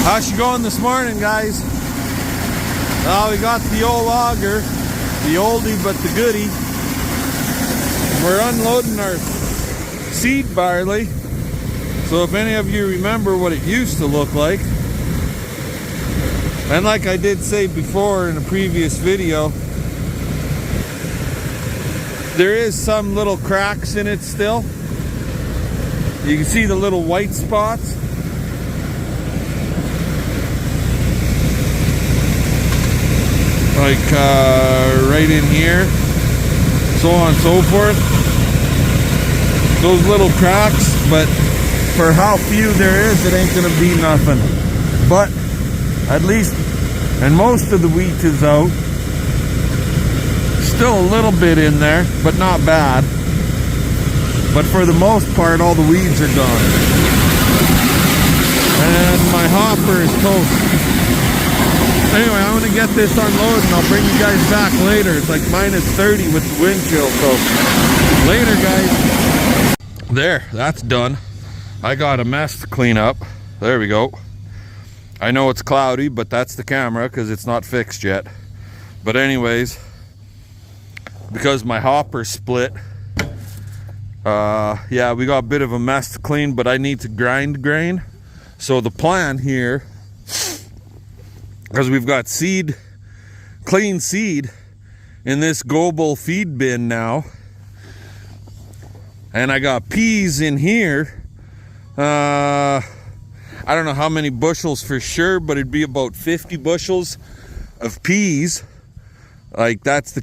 How's she going this morning, guys? Well, we got the old auger, the oldie but the goodie. We're unloading our seed barley. So if any of you remember what it used to look like, and like I did say before in a previous video, there is some little cracks in it still. You can see the little white spots. Like right in here, so on and so forth. Those little cracks, but for how few there is, it ain't gonna be nothing. But at least, and most of the wheat is out. Still a little bit in there, but not bad. But for the most part, all the weeds are gone. And my hopper is toast. Anyway, I'm gonna get this unloaded and I'll bring you guys back later. It's like minus 30 with the wind chill, so later, guys. There, that's done. I got a mess to clean up. There we go. I know it's cloudy, but that's the camera because it's not fixed yet. But anyways, because my hopper split, yeah, we got a bit of a mess to clean, but I need to grind grain. So the plan here, because we've got seed, clean seed in this global feed bin now, and I got peas in here. I don't know how many bushels for sure, but it'd be about 50 bushels of peas. Like that's the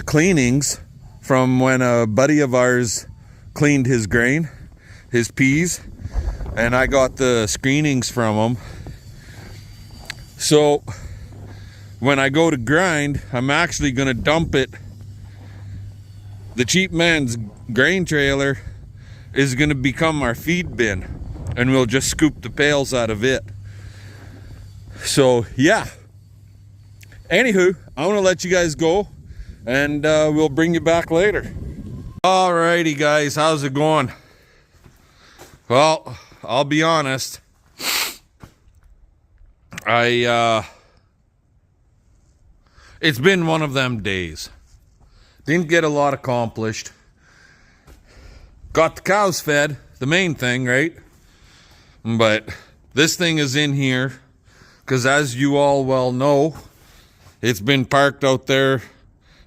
cleanings from when a buddy of ours cleaned his grain, his peas. And I got the screenings from them. So when I go to grind, I'm actually gonna dump it. The cheap man's grain trailer is gonna become our feed bin, and we'll just scoop the pails out of it. So yeah. Anywho, I wanna let you guys go, and we'll bring you back later. Alrighty guys, how's it going? Well, I'll be honest, it's been one of them days. Didn't get a lot accomplished. Got the cows fed, the main thing, right? But this thing is in here because, as you all well know, it's been parked out there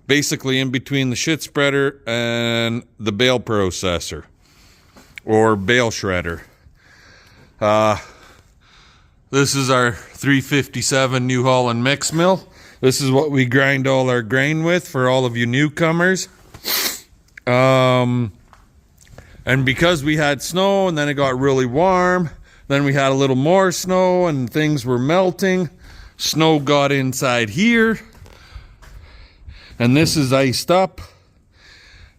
basically in between the shit spreader and the bale processor or bale shredder. This is our 357 New Holland mix mill. This is what we grind all our grain with for all of you newcomers. And because we had snow and then it got really warm, then we had a little more snow and things were melting. Snow got inside here. And this is iced up.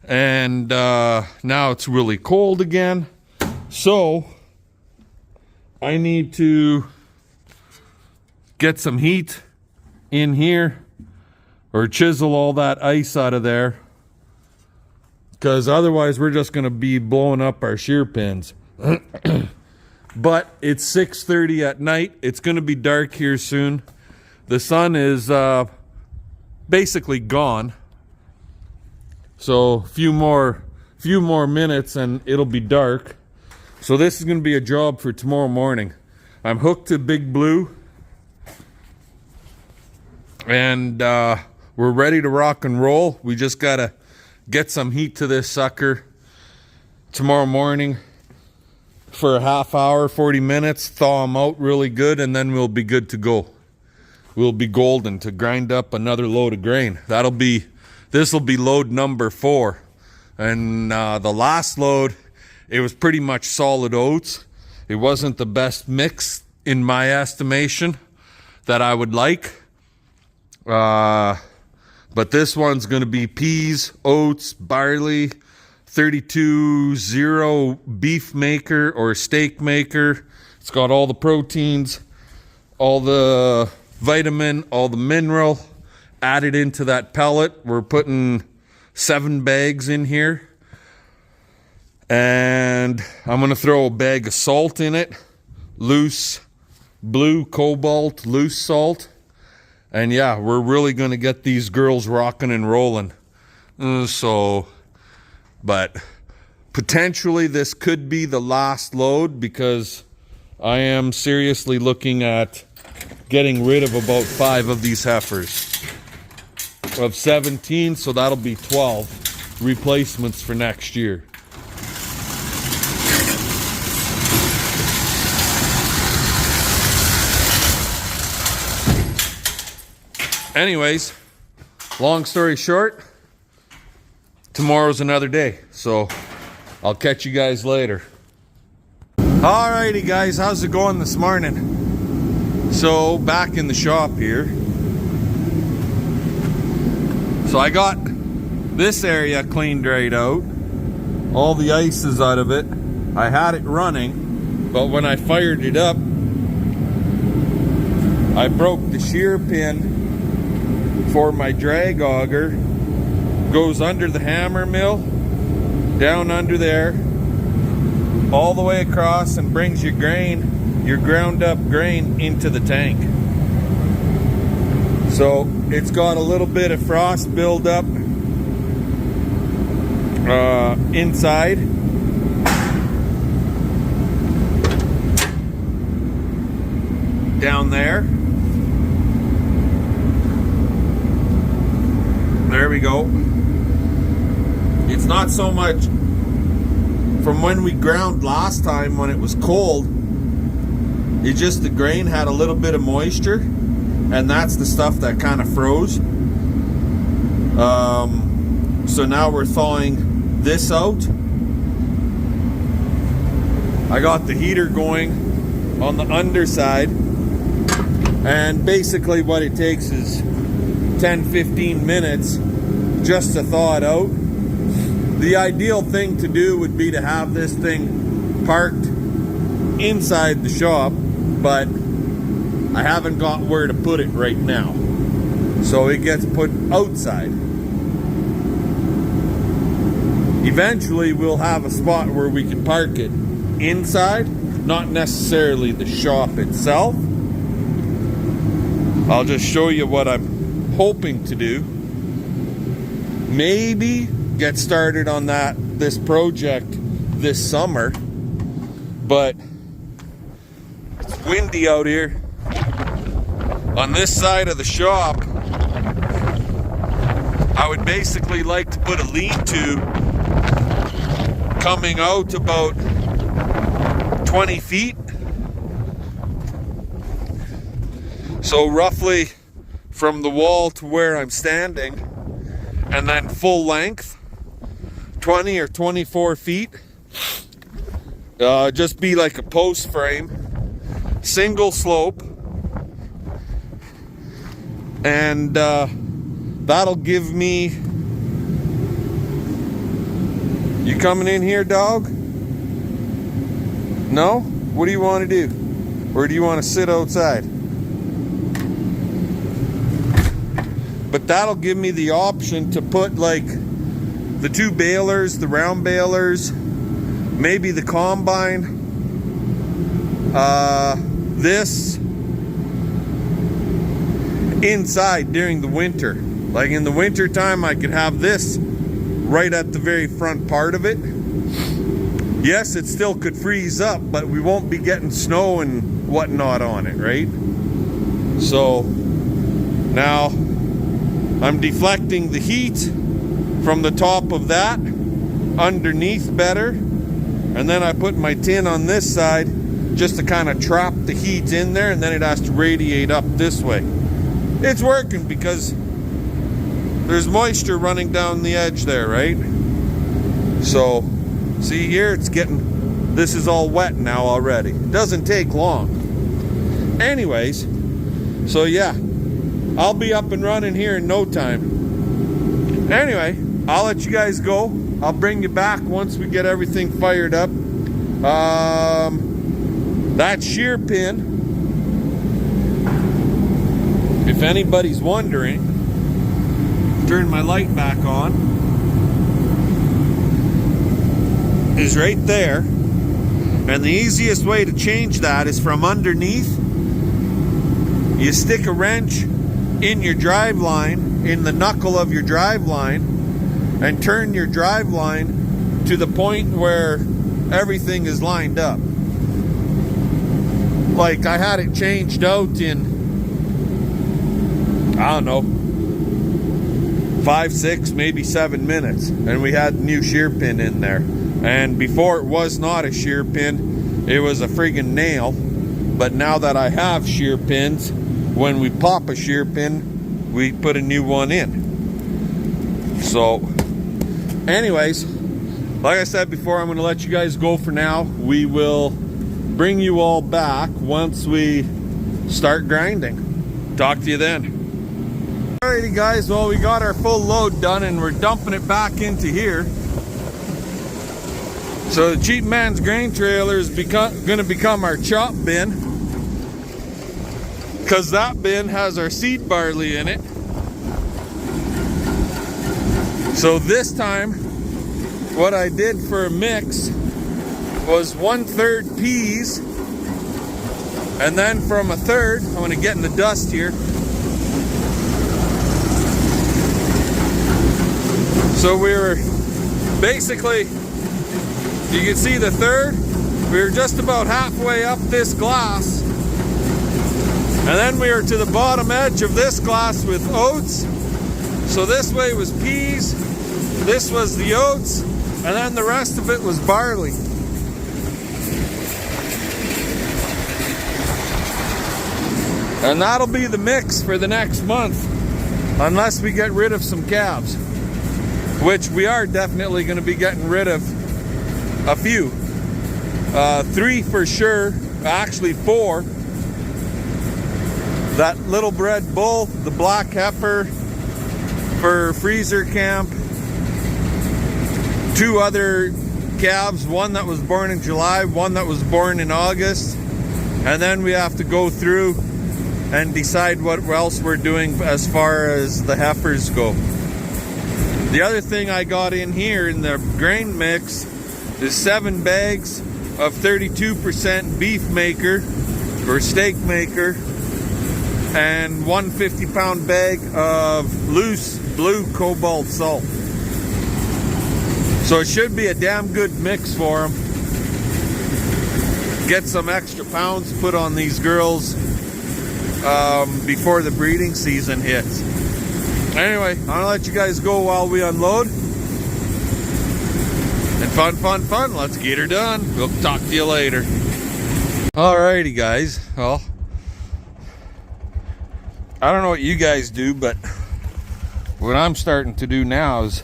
And now it's really cold again. So I need to get some heat in here or chisel all that ice out of there, because otherwise we're just going to be blowing up our shear pins. But it's 6:30 at night. It's going to be dark here soon. The sun is basically gone. So a few more minutes and it'll be dark. So this is going to be a job for tomorrow morning. I'm hooked to Big Blue. And we're ready to rock and roll. We just got to get some heat to this sucker tomorrow morning for a half hour, 40 minutes. Thaw them out really good, and then we'll be good to go. We'll be golden to grind up another load of grain. This will be load number 4. And the last load, it was pretty much solid oats. It wasn't the best mix in my estimation that I would like. But this one's going to be peas, oats, barley, 32-0 beef maker or steak maker. It's got all the proteins, all the vitamin, all the mineral added into that pellet. We're putting 7 bags in here. And I'm gonna throw a bag of salt in it, loose blue cobalt loose salt. And yeah, we're really gonna get these girls rocking and rolling. But potentially this could be the last load, because I am seriously looking at getting rid of about 5 of these heifers of 17, so that'll be 12 replacements for next year. Anyways, long story short, tomorrow's another day, so I'll catch you guys later. Alrighty guys, how's it going this morning? So back in the shop here. So I got this area cleaned right out. All the ice is out of it. I had it running, but when I fired it up, I broke the shear pin for my drag auger. Goes under the hammer mill, down under there, all the way across, and brings your grain, your ground up grain, into the tank. So it's got a little bit of frost buildup inside. Down there. There we go. It's not so much from when we ground last time when it was cold. It's just the grain had a little bit of moisture, and that's the stuff that kind of froze. So now we're thawing this out. I got the heater going on the underside, and basically what it takes is 10-15 minutes just to thaw it out. The ideal thing to do would be to have this thing parked inside the shop, but I haven't got where to put it right now, so it gets put outside. Eventually we'll have a spot where we can park it inside, not necessarily the shop itself. I'll just show you what I'm hoping to do. Maybe get started on this project this summer, but it's windy out here. On this side of the shop, I would basically like to put a lean-to coming out about 20 feet. So roughly from the wall to where I'm standing, and then full length, 20 or 24 feet. Just be like a post frame, single slope, and that'll give me... You coming in here, dog? No? What do you want to do? Or do you want to sit outside? But that'll give me the option to put like the 2 balers, the round balers, maybe the combine, this inside during the winter. Like in the winter time, I could have this right at the very front part of it. Yes, it still could freeze up, but we won't be getting snow and whatnot on it, right? So now I'm deflecting the heat from the top of that underneath better, and then I put my tin on this side just to kind of trap the heat in there, and then it has to radiate up this way. It's working because there's moisture running down the edge there, right? So see here, it's getting, this is all wet now already. It doesn't take long. Anyways, so yeah, I'll be up and running here in no time. Anyway, I'll let you guys go. I'll bring you back once we get everything fired up. That shear pin, if anybody's wondering, turn my light back on. is right there. And the easiest way to change that is from underneath. You stick a wrench in your drive line, in the knuckle of your drive line, and turn your drive line to the point where everything is lined up. Like I had it changed out in, I don't know, 5, 6, maybe 7 minutes, and we had a new shear pin in there. And before it was not a shear pin, it was a friggin' nail. But now that I have shear pins, when we pop a shear pin, we put a new one in. So anyways, like I said before, I'm going to let you guys go for now. We will bring you all back once we start grinding. Talk to you then. Alrighty guys, well, we got our full load done and we're dumping it back into here. So the cheap man's grain trailer is going to become our chop bin, because that bin has our seed barley in it. So this time, what I did for a mix was 1/3 peas, and then from a third, I'm going to get in the dust here. So we were basically, you can see the third, we were just about halfway up this glass, and then we were to the bottom edge of this glass with oats. So this way was peas, this was the oats, and then the rest of it was barley. And that'll be the mix for the next month, unless we get rid of some calves, which we are definitely going to be getting rid of a few. 3 for sure, actually 4. That little bred bull, the black heifer for freezer camp. 2 other calves, one that was born in July, one that was born in August. And then we have to go through and decide what else we're doing as far as the heifers go. The other thing I got in here in the grain mix is 7 bags of 32% beef maker or steak maker, and 1 50-pound bag of loose blue cobalt salt. So it should be a damn good mix for them. Get some extra pounds put on these girls before the breeding season hits. Anyway, I'm gonna let you guys go while we unload. And fun, let's get her done. We'll talk to you later. Alrighty guys, well, I don't know what you guys do, but what I'm starting to do now is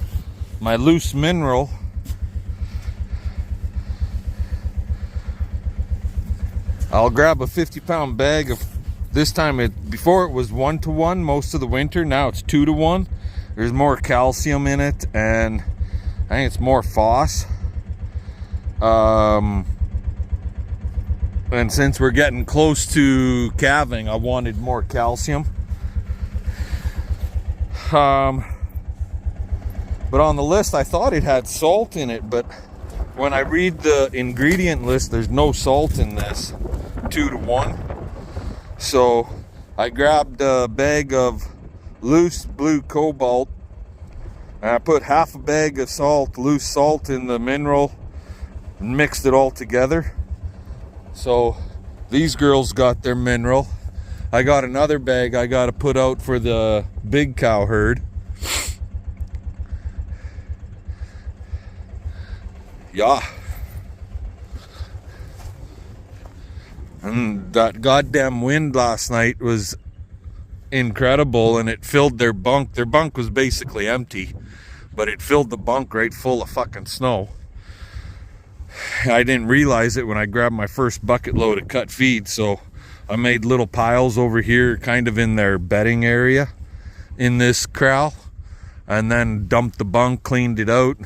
my loose mineral. I'll grab a 50-pound bag of, this time before it was 1-to-1 most of the winter, now it's 2-to-1. There's more calcium in it, and I think it's more phos. And since we're getting close to calving, I wanted more calcium. But on the list, I thought it had salt in it, but when I read the ingredient list, there's no salt in this 2-to-1. So I grabbed a bag of loose blue cobalt, and I put half a bag of salt, loose salt, in the mineral and mixed it all together. So these girls got their mineral. I got another bag I got to put out for the big cow herd. Yeah. And that goddamn wind last night was incredible, and it filled their bunk. Their bunk was basically empty, but it filled the bunk right full of fucking snow. I didn't realize it when I grabbed my first bucket load of cut feed, so I made little piles over here kind of in their bedding area in this corral, and then dumped the bunk, cleaned it out,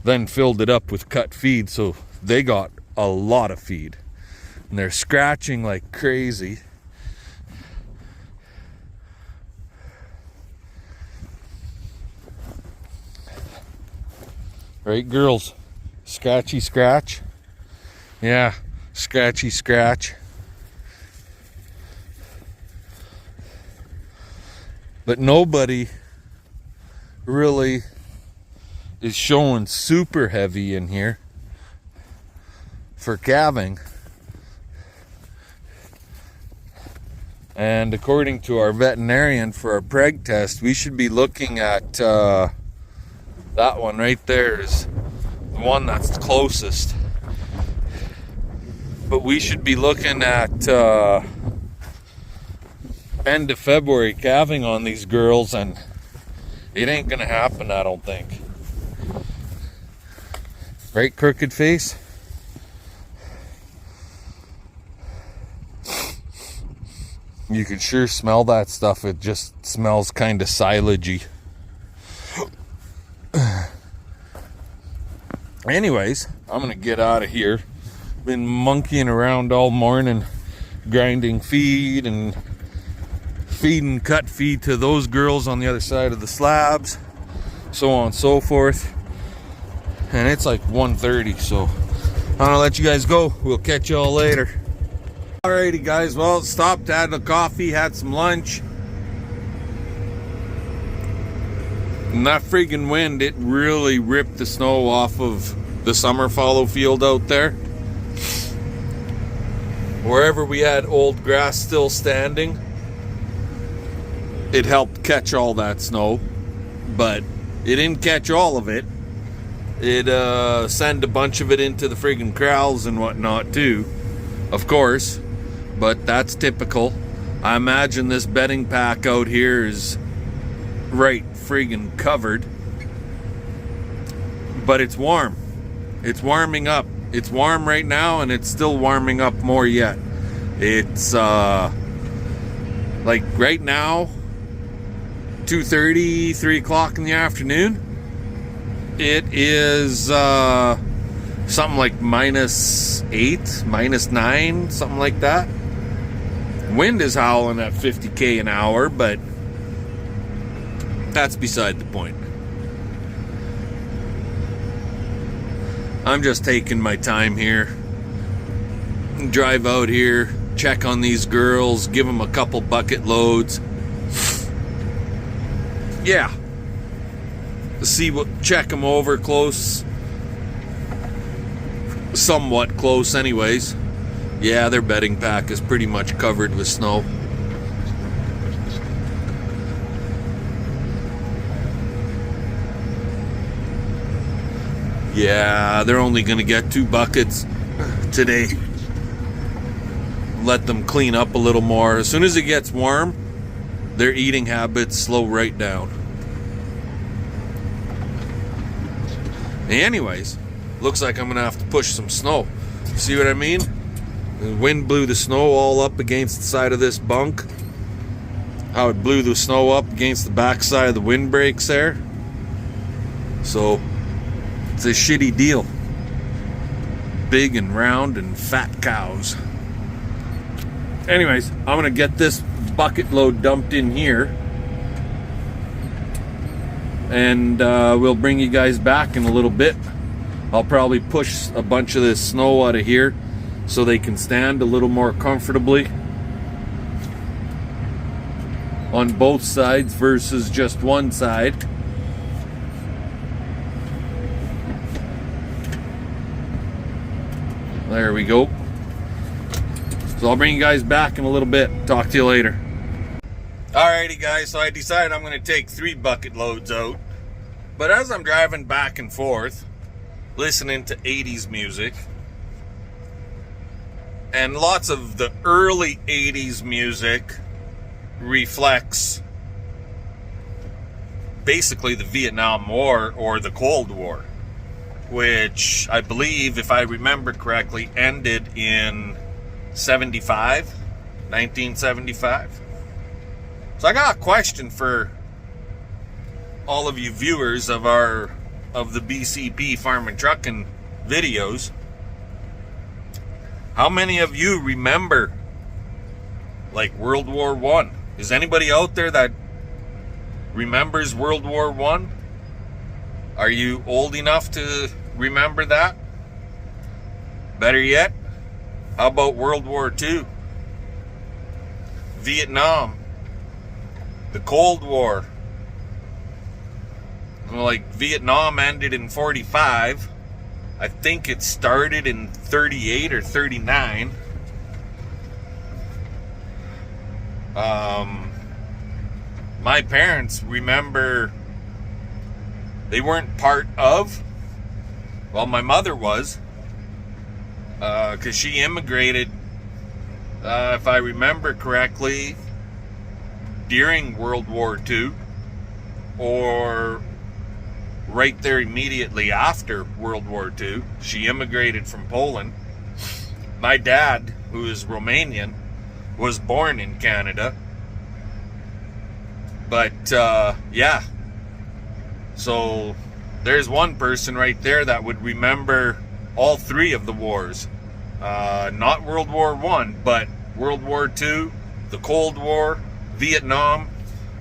then filled it up with cut feed, so they got a lot of feed. And they're scratching like crazy. Right, girls? Scratchy scratch. Yeah, scratchy scratch. But nobody really is showing super heavy in here for calving. And according to our veterinarian for our preg test, we should be looking at that one right there is the one that's the closest. But we should be looking at end of February calving on these girls, and it ain't gonna happen, I don't think. Right, crooked face? You can sure smell that stuff. It just smells kind of silagey. Anyways, I'm gonna get out of here. Been monkeying around all morning, grinding feed and feeding cut feed to those girls on the other side of the slabs, so on and so forth. And it's like 1:30, so I'm gonna let you guys go. We'll catch y'all later. Alrighty guys, well, stopped, had a coffee, had some lunch. And that freaking wind, it really ripped the snow off of the summer fallow field out there. Wherever we had old grass still standing, it helped catch all that snow, but it didn't catch all of it. It sent a bunch of it into the friggin' corrals and whatnot too, of course, but that's typical. I imagine this bedding pack out here is right friggin' covered, but it's warm. It's warming up. It's warm right now, and it's still warming up more yet. It's like right now, 2:30, 3 o'clock in the afternoon. It is something like -8, -9, something like that. Wind is howling at 50k an hour, but that's beside the point. I'm just taking my time here. Drive out here, check on these girls, give them a couple bucket loads. Yeah. See what, check them over close. Somewhat close anyways. Yeah, their bedding pack is pretty much covered with snow. Yeah, they're only gonna get 2 buckets today. Let them clean up a little more. As soon as it gets warm, their eating habits slow right down. Anyways, looks like I'm gonna have to push some snow. See what I mean? The wind blew the snow all up against the side of this bunk. How it blew the snow up against the back side of the windbreaks there. So it's a shitty deal. Big and round and fat cows. Anyways, I'm gonna get this bucket load dumped in here, and we'll bring you guys back in a little bit. I'll probably push a bunch of this snow out of here so they can stand a little more comfortably on both sides versus just one side. There we go. So I'll bring you guys back in a little bit. Talk to you later. Alrighty guys, so I decided I'm going to take 3 bucket loads out. But as I'm driving back and forth, listening to 80s music, and lots of the early 80s music reflects basically the Vietnam War or the Cold War, which I believe, if I remember correctly, ended in 1975. So I got a question for all of you viewers of the BCP Farm and Trucking videos. How many of you remember like World War I? Is anybody out there that remembers World War I? Are you old enough to remember that? Better yet, how about World War II? Vietnam, the Cold War. Like, Vietnam ended in 45. I think it started in 38 or 39. My parents remember they weren't part of, well, my mother was, because she immigrated, if I remember correctly, during World War II, or right there immediately after World War II. She immigrated from Poland. My dad, who is Romanian, was born in Canada. But, yeah. So, there's one person right there that would remember all three of the wars. Not World War I, but World War II, the Cold War, Vietnam.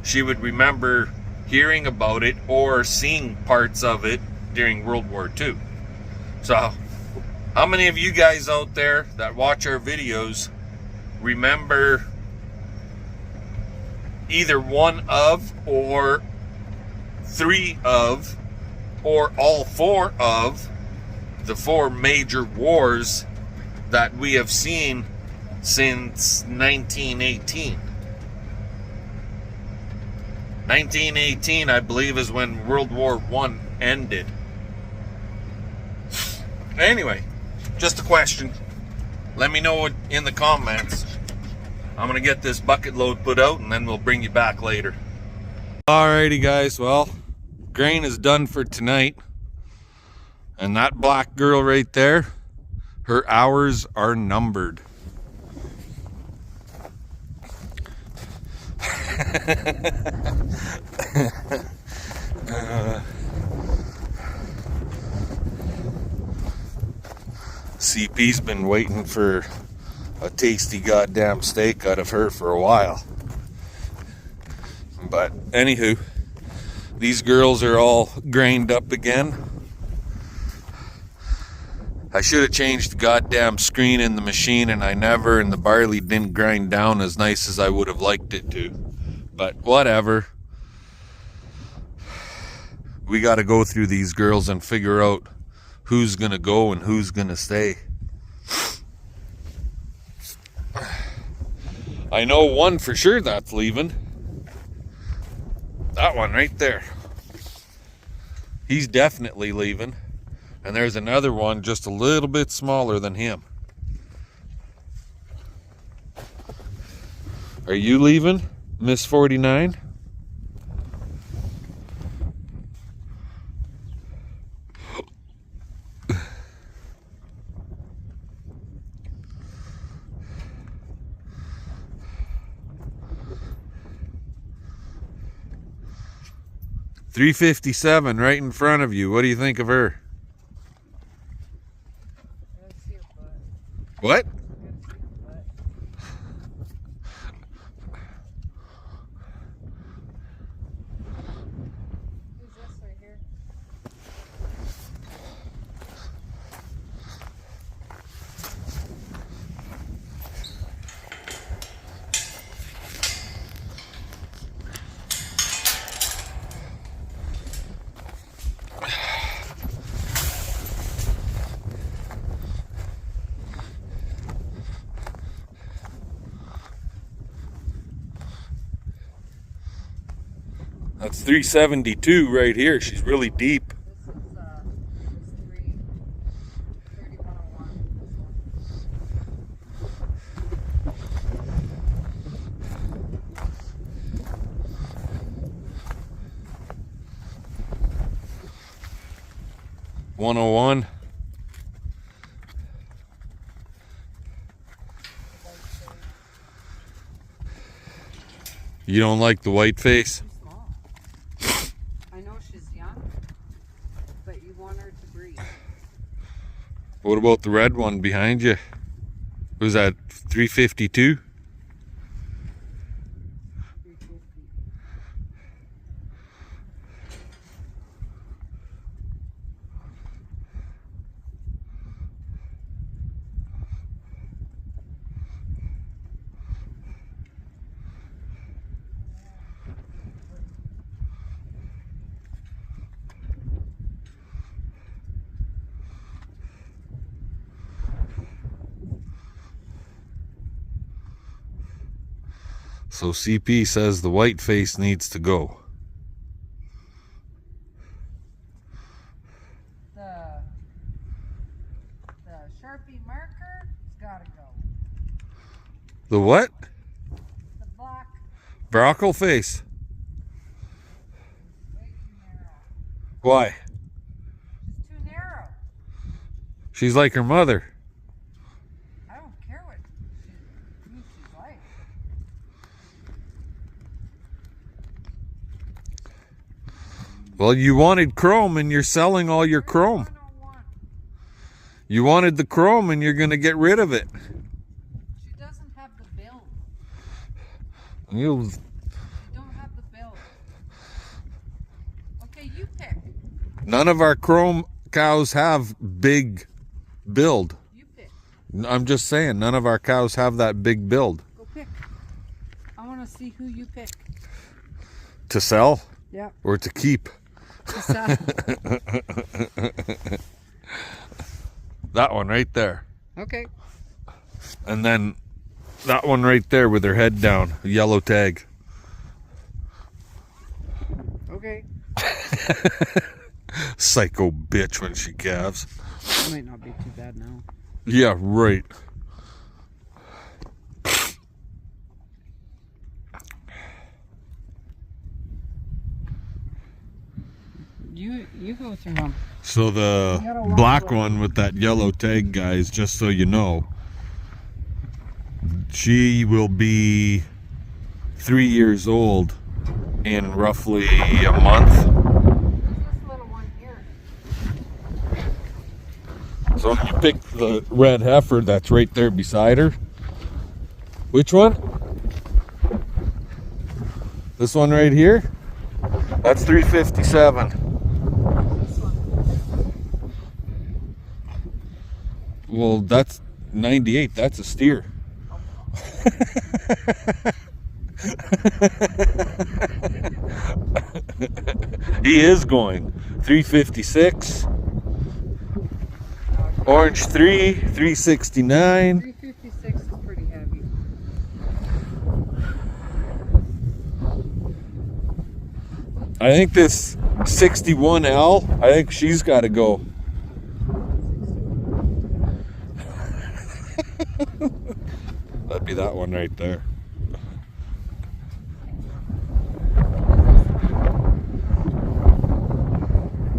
She would remember hearing about it or seeing parts of it during World War II. So, how many of you guys out there that watch our videos remember either one of, or three of, or all four of the four major wars that we have seen since 1918? 1918, I believe, is when World War I ended. Anyway, just a question. Let me know in the comments. I'm going to get this bucket load put out, and then we'll bring you back later. Alrighty, guys. Well, grain is done for tonight. And that black girl right there, her hours are numbered. CP's been waiting for a tasty goddamn steak out of her for a while. But anywho, these girls are all grained up again. I should have changed the goddamn screen in the machine, and I never, and the barley didn't grind down as nice as I would have liked it to. But whatever. We got to go through these girls and figure out who's going to go and who's going to stay. I know one for sure that's leaving. That one right there. He's definitely leaving. And there's another one just a little bit smaller than him. Are you leaving, Miss 49? .357 right in front of you. What do you think of her? What? Who's this right here? That's 372 right here. She's really deep. This is 3101. 101. You don't like the white face? I know she's young, but you want her to breed. What about the red one behind you? Was that 352? 350. So CP says the white face needs to go. The Sharpie marker has got to go. The what? The black. Brockle face. Way too narrow. Why? It's too narrow. She's like her mother. I don't care who she's like. Well, you wanted chrome and you're selling all your chrome. 101. You wanted the chrome and you're going to get rid of it. She doesn't have the build. You She don't have the build. Okay, you pick. None of our chrome cows have big build. You pick. I'm just saying, none of our cows have that big build. Go pick. I want to see who you pick. To sell Yeah. or to keep? That one right there. Okay. And then that one right there with her head down, a yellow tag. Okay. Psycho bitch when she calves. That might not be too bad now. Yeah, right. You go through them. So the black one with that yellow tag, guys, just so you know, she will be 3 years old in roughly a month. This little one here. So you pick the red heifer that's right there beside her. Which one? This one right here? That's 357. This one. Well, that's 98. That's a steer. He is going 356. Orange 3, 369. 356 is pretty heavy. I think this 61L, I think she's got to go. That'd be that one right there.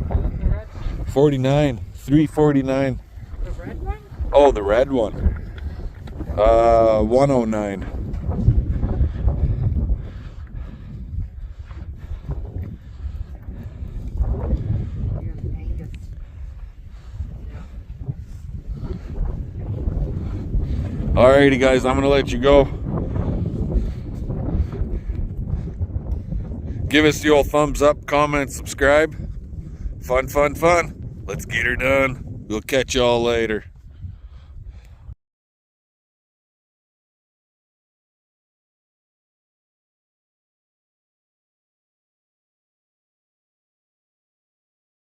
The red, 49, 349. the red one? Oh, the red one. 109. Angus. Alrighty, guys, I'm gonna let you go. Give us the old thumbs up, comment, subscribe. Fun, fun, fun. Let's get her done. We'll catch y'all later.